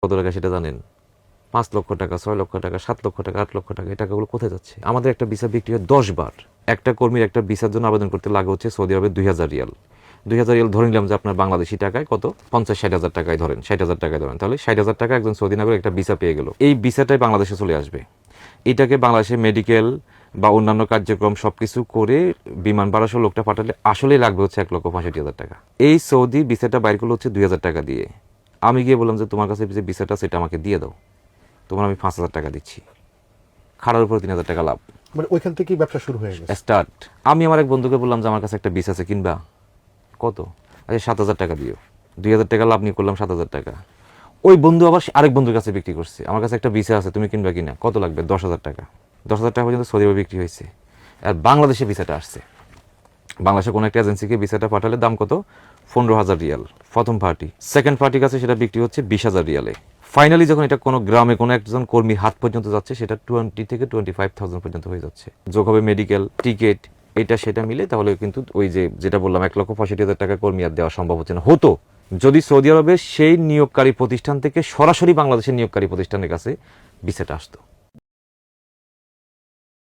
কত টাকা সেটা জানেন? 5 লক্ষ টাকা, 6 লক্ষ টাকা, 7 লক্ষ টাকা, 8 লক্ষ টাকা। এই টাকাগুলো কোথায় যাচ্ছে? আমাদের একটা ভিসা বিক্রি হয় 10 বার। একটা কর্মীর একটা ভিসার জন্য আবেদন করতে লাগে হচ্ছে সৌদি আরবে 2,000 রিয়াল। 2,000 রিয়াল ধরে নিলাম যে আপনার বাংলাদেশি টাকায় কত, 50-60 হাজার টাকায় ধরেন, 60 হাজার টাকায় ধরেন, তাহলে 60 হাজার টাকা একজন সৌদি নাগরিক একটা ভিসা পেয়ে গেল। এই ভিসাটাই বাংলাদেশে চলে আসবে। এটাকে বাংলাদেশে মেডিকেল বা অন্যান্য কার্যক্রম সবকিছু করে বিমান ভাড়া সহ লোকটা পাঠালে আসলেই লাগবে হচ্ছে 1,65,000 টাকা। এই সৌদি ভিসাটা বাইর করলো হচ্ছে 2,000 টাকা দিয়ে। আমি গিয়ে বললাম যে তোমার কাছে যে ভিসাটা সেটা আমাকে দিয়ে দাও, তোমার আমি 5,000 টাকা দিচ্ছি, খাড়ার উপর 3,000 টাকা লাভ। মানে ওইখান থেকেই ব্যবসা শুরু হয়ে গেছে। স্টার্ট। আমি আমার এক বন্ধুকে বললাম যে আমার কাছে একটা ভিসা আছে, কিনবা? কত? আচ্ছা 7,000 টাকা দিও। 2,000 টাকা লাভ নিয়ে করলাম 7,000 টাকা। ওই বন্ধু আবার আরেক বন্ধুর কাছে বিক্রি করছে, আমার কাছে একটা ভিসা আছে, তুমি কিনবা কিনা? কত লাগবে? 10,000 টাকা। 10,000 টাকা পর্যন্ত সৌদি আরবে বিক্রি হয়েছে। আর বাংলাদেশে ভিসাটা আসছে। বাংলাদেশে কোনো একটা এজেন্সিকে ভিসাটা পাঠালে দাম কত? 15,000 রিয়াল প্রথম পার্টি। সেকেন্ড পার্টির কাছে সেটা বিক্রি হচ্ছে 20,000 রিয়ালে। ফাইনালি যখন এটা কোনো গ্রামে কোনো একজন কর্মীর হাত পর্যন্ত যাচ্ছে, সেটা 20 থেকে 25,000 পর্যন্ত হয়ে যাচ্ছে। যোগ হবে মেডিকেল, টিকিট, এটা সেটা মিলে, তাহলে কিন্তু ওই যেটা বললাম 1,65,000 টাকা কর্মী আর দেওয়া সম্ভব হচ্ছে না। হতো যদি সৌদি আরবে সেই নিয়োগকারী প্রতিষ্ঠান থেকে সরাসরি বাংলাদেশের নিয়োগকারী প্রতিষ্ঠানের কাছে ভিসাটা আসতো।